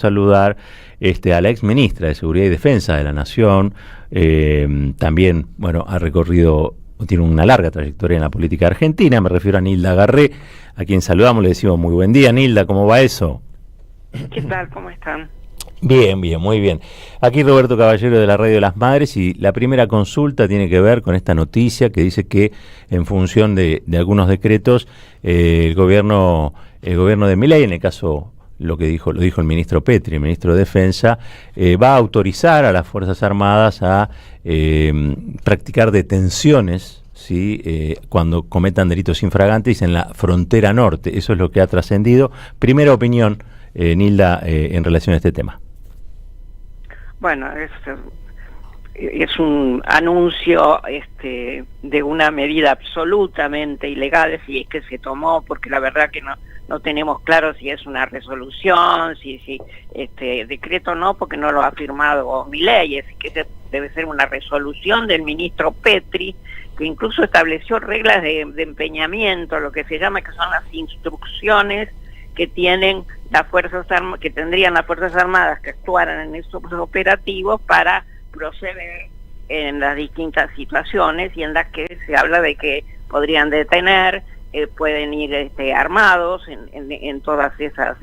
Saludar a la ex ministra de Seguridad y Defensa de la Nación. También, bueno, tiene una larga trayectoria en la política argentina. Me refiero a Nilda Garré, a quien saludamos, le decimos muy buen día. Nilda, ¿cómo va eso? ¿Qué tal? ¿Cómo están? Bien, muy bien. Aquí Roberto Caballero de la Radio de las Madres, y la primera consulta tiene que ver con esta noticia que dice que en función de algunos decretos el gobierno de Milei, en el caso lo dijo el ministro Petri, el ministro de Defensa, va a autorizar a las Fuerzas Armadas a practicar detenciones, ¿sí? Cuando cometan delitos infragantes en la frontera norte. Eso es lo que ha trascendido. Primera opinión, Nilda, en relación a este tema. Bueno, es un anuncio de una medida absolutamente ilegal, si es que se tomó, porque la verdad que no tenemos claro si es una resolución, si decreto no, porque no lo ha firmado Milei, es que debe ser una resolución del ministro Petri, que incluso estableció reglas de empeñamiento, lo que se llama, que son las instrucciones que tienen que tendrían las Fuerzas Armadas que actuaran en estos operativos para proceder en las distintas situaciones, y en las que se habla de que podrían detener, pueden ir armados en todas esas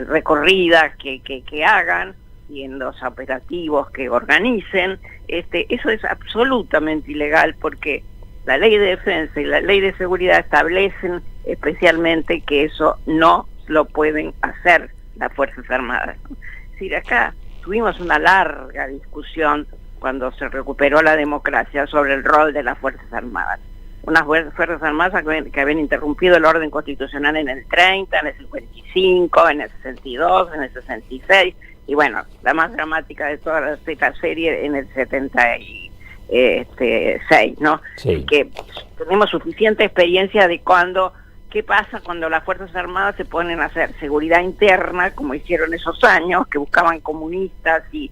recorridas que hagan, y en los operativos que organicen. Eso es absolutamente ilegal, porque la ley de defensa y la ley de seguridad establecen especialmente que eso no lo pueden hacer las Fuerzas Armadas. Es decir, acá tuvimos una larga discusión cuando se recuperó la democracia sobre el rol de las Fuerzas Armadas. Unas Fuerzas Armadas que habían interrumpido el orden constitucional en el 30, en el 55, en el 62, en el 66, y bueno, la más dramática de toda esta serie en el 76, ¿no? Sí. Que tenemos suficiente experiencia de qué pasa cuando las Fuerzas Armadas se ponen a hacer seguridad interna, como hicieron esos años, que buscaban comunistas y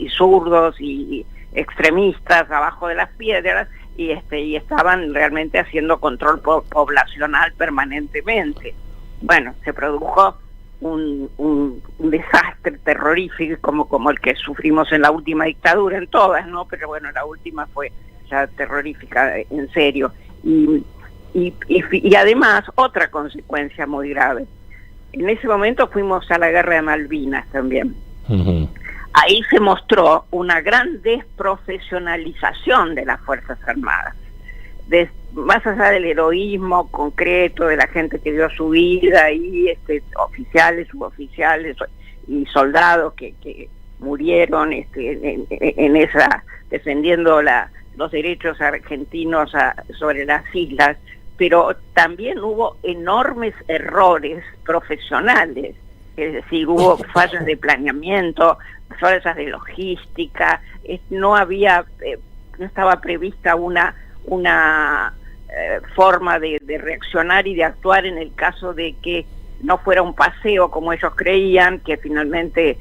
zurdos y extremistas abajo de las piedras, y estaban realmente haciendo control poblacional permanentemente. Bueno, se produjo un desastre terrorífico como el que sufrimos en la última dictadura, en todas, ¿no? Pero bueno, la última fue ya terrorífica en serio. Y además, otra consecuencia muy grave. En ese momento fuimos a la guerra de Malvinas también. Uh-huh. Ahí se mostró una gran desprofesionalización de las Fuerzas Armadas. Más allá del heroísmo concreto de la gente que dio su vida, y oficiales, suboficiales y soldados que murieron en esa, defendiendo los derechos argentinos sobre las islas, pero también hubo enormes errores profesionales, es decir, hubo fallas de planeamiento, fallas de logística, no estaba prevista una forma de reaccionar y de actuar en el caso de que no fuera un paseo como ellos creían, que finalmente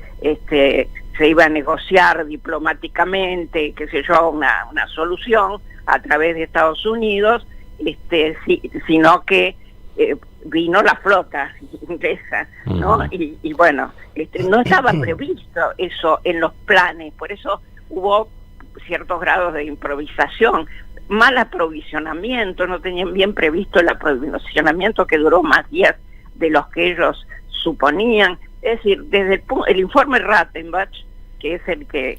se iba a negociar diplomáticamente, qué sé yo, una solución a través de Estados Unidos, sino que vino la flota inglesa, ¿no? Uh-huh. Y bueno, no estaba previsto eso en los planes, por eso hubo ciertos grados de improvisación, mal aprovisionamiento, no tenían bien previsto el aprovisionamiento, que duró más días de los que ellos suponían. Es decir, desde el informe Rattenbach, que es el que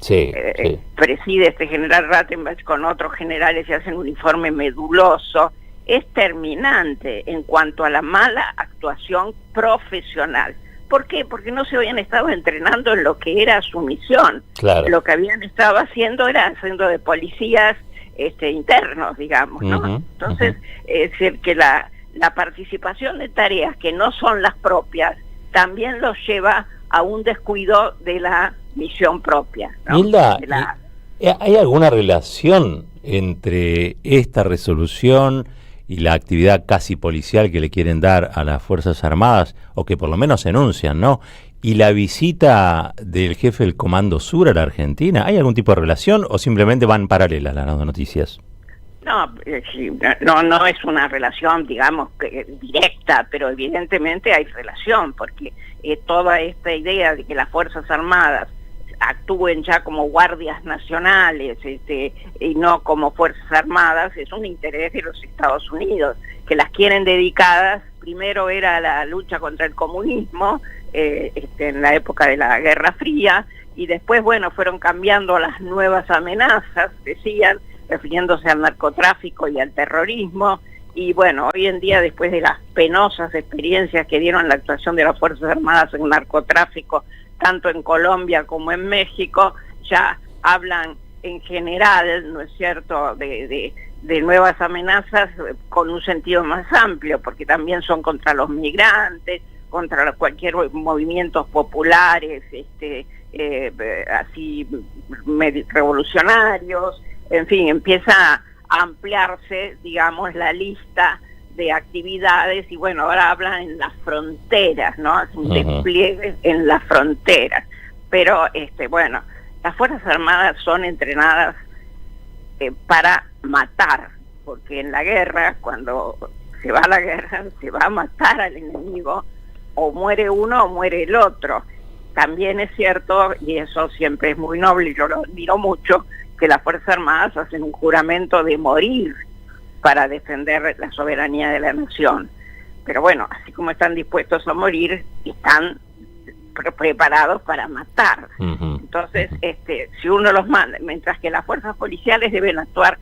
preside general Rattenbach con otros generales, y hacen un informe meduloso, es terminante en cuanto a la mala actuación profesional. ¿Por qué? Porque no se habían estado entrenando en lo que era su misión. Claro. Lo que habían estado haciendo era haciendo de policías internos, digamos, ¿no? Uh-huh, entonces, es decir, que la participación de tareas que no son las propias también los lleva a un descuido de la misión propia, ¿no? Hilda, ¿hay alguna relación entre esta resolución y la actividad casi policial que le quieren dar a las Fuerzas Armadas, o que por lo menos enuncian, ¿no?, y la visita del jefe del Comando Sur a la Argentina? ¿Hay algún tipo de relación o simplemente van paralelas las dos noticias? No, sí, no es una relación, digamos, directa, pero evidentemente hay relación, porque toda esta idea de que las Fuerzas Armadas actúen ya como guardias nacionales y no como Fuerzas Armadas es un interés de los Estados Unidos, que las quieren dedicadas, primero era la lucha contra el comunismo, en la época de la Guerra Fría, y después, bueno, fueron cambiando las nuevas amenazas, decían, refiriéndose al narcotráfico y al terrorismo, y bueno, hoy en día, después de las penosas experiencias que dieron la actuación de las Fuerzas Armadas en narcotráfico, tanto en Colombia como en México, ya hablan en general, ¿no es cierto?, de nuevas amenazas con un sentido más amplio, porque también son contra los migrantes, contra cualquier movimientos populares, así revolucionarios, en fin, empieza a ampliarse, digamos, la lista de actividades, y bueno, ahora hablan en las fronteras, ¿no? Es un despliegue en las fronteras. Pero, bueno, las Fuerzas Armadas son entrenadas para matar, porque en la guerra, cuando se va a la guerra, se va a matar al enemigo, o muere uno o muere el otro. También es cierto, y eso siempre es muy noble, y yo lo admiro mucho, que las Fuerzas Armadas hacen un juramento de morir para defender la soberanía de la nación. Pero bueno, así como están dispuestos a morir, están preparados para matar. Entonces, si uno los manda, mientras que las fuerzas policiales deben actuar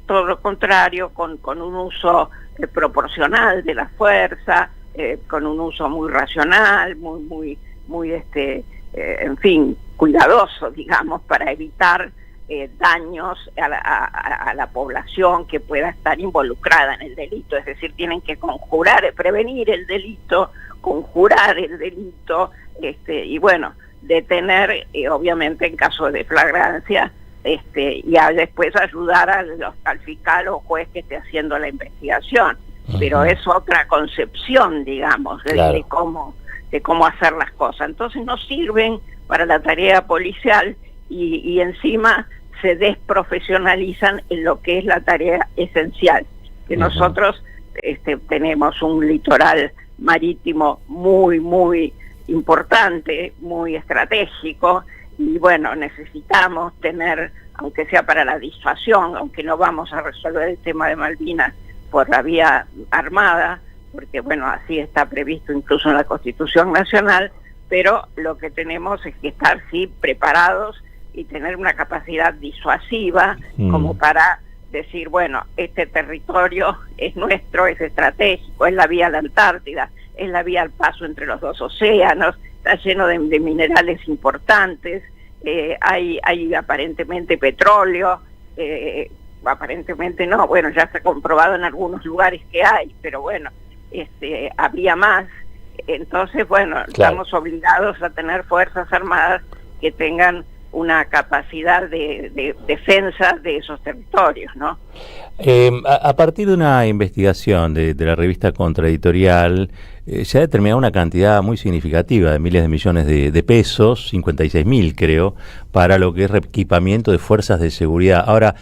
todo lo contrario, con un uso proporcional de la fuerza, con un uso muy racional, muy en fin, cuidadoso, digamos, para evitar daños a la población que pueda estar involucrada en el delito. Es decir, tienen que prevenir el delito, conjurar el delito, y bueno, detener, obviamente en caso de flagrancia, y después ayudar al fiscal o juez que esté haciendo la investigación. Pero es otra concepción, digamos, de cómo hacer las cosas. Entonces no sirven para la tarea policial, y encima se desprofesionalizan en lo que es la tarea esencial, que nosotros tenemos un litoral marítimo muy importante, muy estratégico, y bueno, necesitamos tener, aunque sea para la disuasión, aunque no vamos a resolver el tema de Malvinas por la vía armada, porque bueno, así está previsto incluso en la Constitución Nacional, pero lo que tenemos es que estar sí preparados y tener una capacidad disuasiva como para decir, bueno, este territorio es nuestro, es estratégico, es la vía a la Antártida, es la vía al paso entre los dos océanos, está lleno de minerales importantes, hay aparentemente petróleo, aparentemente no, bueno, ya está comprobado en algunos lugares que hay, pero bueno, había más. Entonces, bueno, estamos obligados a tener fuerzas armadas que tengan una capacidad de defensa de esos territorios, ¿no? A partir de una investigación de la revista Contraeditorial, se ha determinado una cantidad muy significativa de miles de millones de pesos, 56.000 creo, para lo que es reequipamiento de fuerzas de seguridad. Ahora,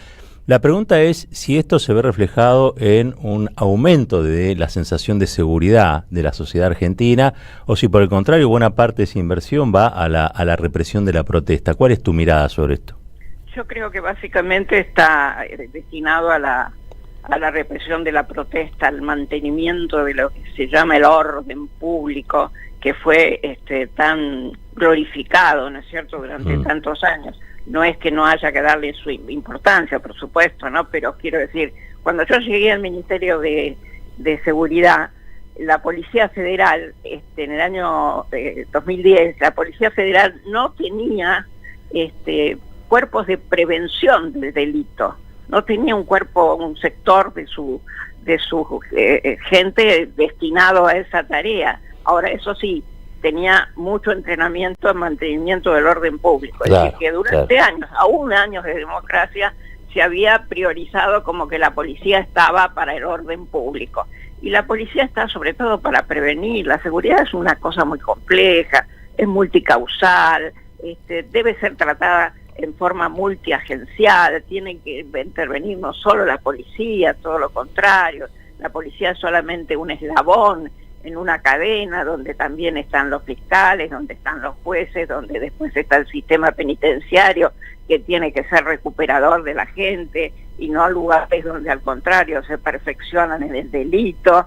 la pregunta es si esto se ve reflejado en un aumento de la sensación de seguridad de la sociedad argentina, o si por el contrario buena parte de esa inversión va a la represión de la protesta. ¿Cuál es tu mirada sobre esto? Yo creo que básicamente está destinado a la represión de la protesta, al mantenimiento de lo que se llama el orden público, que fue tan glorificado, ¿no es cierto?, durante tantos años. No es que no haya que darle su importancia, por supuesto, ¿no? Pero quiero decir, cuando yo llegué al Ministerio de Seguridad, la Policía Federal, en el año 2010, la Policía Federal no tenía cuerpos de prevención del delito, no tenía un sector de su gente destinado a esa tarea. Ahora, eso sí, tenía mucho entrenamiento en mantenimiento del orden público. Es decir, que durante años, aún años de democracia, se había priorizado como que la policía estaba para el orden público. Y la policía está sobre todo para prevenir. La seguridad es una cosa muy compleja, es multicausal, debe ser tratada en forma multiagencial, tienen que intervenir no solo la policía, todo lo contrario, la policía es solamente un eslabón en una cadena donde también están los fiscales, donde están los jueces, donde después está el sistema penitenciario que tiene que ser recuperador de la gente y no lugares donde al contrario se perfeccionan en el delito.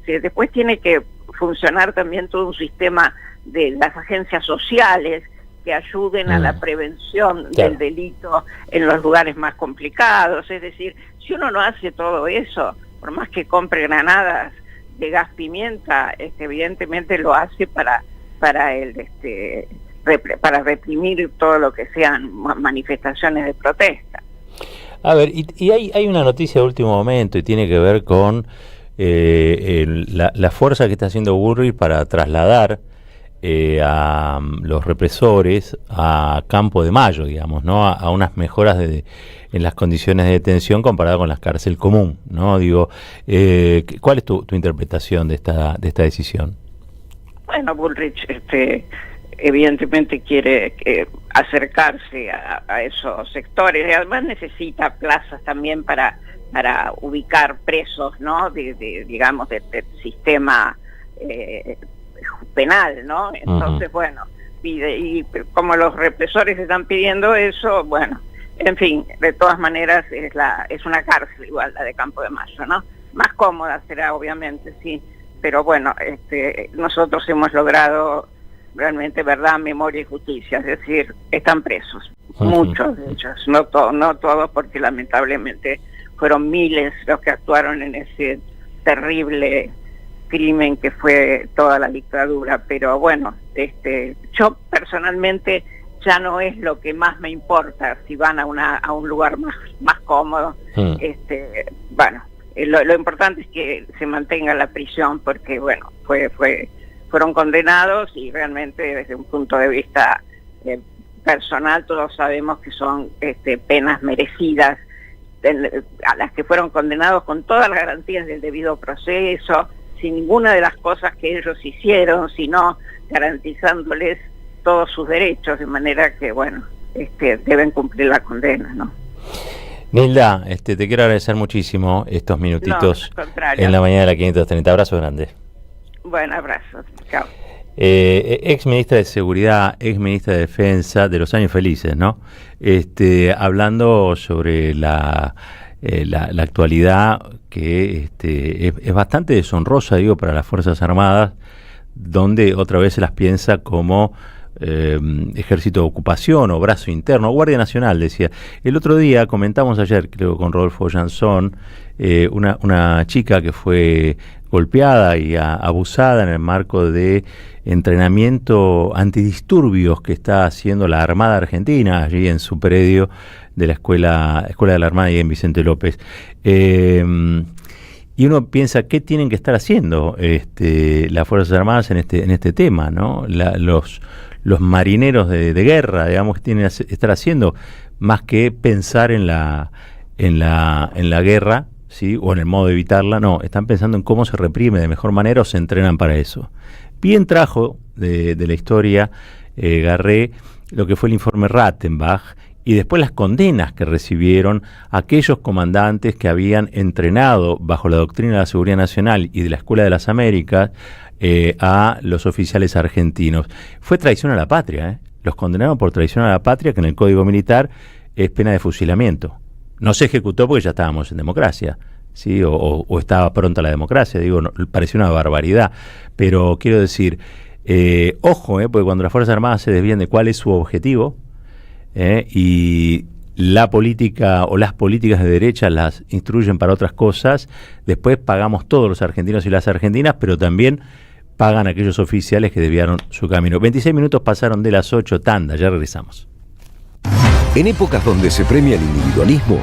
Después tiene que funcionar también todo un sistema de las agencias sociales que ayuden a la prevención del delito en los lugares más complicados. Es decir, si uno no hace todo eso, por más que compre granadas de gas pimienta, evidentemente lo hace para reprimir todo lo que sean manifestaciones de protesta. A ver, y hay una noticia de último momento y tiene que ver con la fuerza que está haciendo Bullrich para trasladar a los represores a Campo de Mayo, digamos, ¿no? A unas mejoras en las condiciones de detención comparada con la cárcel común, ¿no? Digo, ¿cuál es tu interpretación de esta decisión? Bueno, Bullrich evidentemente quiere acercarse a esos sectores y además necesita plazas también para ubicar presos, ¿no? Digamos, del sistema penal, ¿no? Entonces, bueno, pide, y como los represores están pidiendo eso, bueno, en fin, de todas maneras es una cárcel igual la de Campo de Mayo, ¿no? Más cómoda será, obviamente, sí, pero bueno, nosotros hemos logrado realmente verdad, memoria y justicia, es decir, están presos, muchos de ellos, no todos, porque lamentablemente fueron miles los que actuaron en ese terrible crimen que fue toda la dictadura, pero bueno, yo personalmente ya no es lo que más me importa si van a un lugar más cómodo. Bueno, lo importante es que se mantenga la prisión, porque bueno, fueron condenados y realmente desde un punto de vista personal todos sabemos que son penas merecidas, a las que fueron condenados con todas las garantías del debido proceso, sin ninguna de las cosas que ellos hicieron, sino garantizándoles todos sus derechos, de manera que, bueno, deben cumplir la condena, ¿no? Nilda, te quiero agradecer muchísimo estos minutitos en la mañana de la 530. Abrazo grande. Buen abrazo. Chao. Ex ministra de Seguridad, ex ministra de Defensa de los años felices, ¿no? Hablando sobre la actualidad que es bastante deshonrosa, digo, para las Fuerzas Armadas, donde otra vez se las piensa como ejército de ocupación o brazo interno, Guardia Nacional, decía. El otro día comentamos ayer, creo, con Rodolfo Jansson, una chica que fue golpeada y abusada en el marco de entrenamiento antidisturbios que está haciendo la Armada Argentina allí en su predio de la Escuela de la Armada y en Vicente López. Y uno piensa, ¿qué tienen que estar haciendo las Fuerzas Armadas en este tema, ¿no? Los marineros de guerra, digamos, que tienen que estar haciendo, más que pensar en la guerra, ¿sí? O en el modo de evitarla. No, están pensando en cómo se reprime de mejor manera o se entrenan para eso. Bien trajo de la historia Garré lo que fue el informe Rattenbach y después las condenas que recibieron aquellos comandantes que habían entrenado bajo la doctrina de la Seguridad Nacional y de la Escuela de las Américas a los oficiales argentinos. Fue traición a la patria, los condenaron por traición a la patria, que en el Código Militar es pena de fusilamiento. No se ejecutó porque ya estábamos en democracia, ¿sí? O estaba pronta la democracia, digo, no, pareció una barbaridad, pero quiero decir, ojo, porque cuando las Fuerzas Armadas se desvían de cuál es su objetivo, y la política o las políticas de derecha las instruyen para otras cosas, después pagamos todos los argentinos y las argentinas, pero también pagan aquellos oficiales que desviaron su camino. 26 minutos pasaron de las 8, tanda, ya regresamos. En épocas donde se premia el individualismo,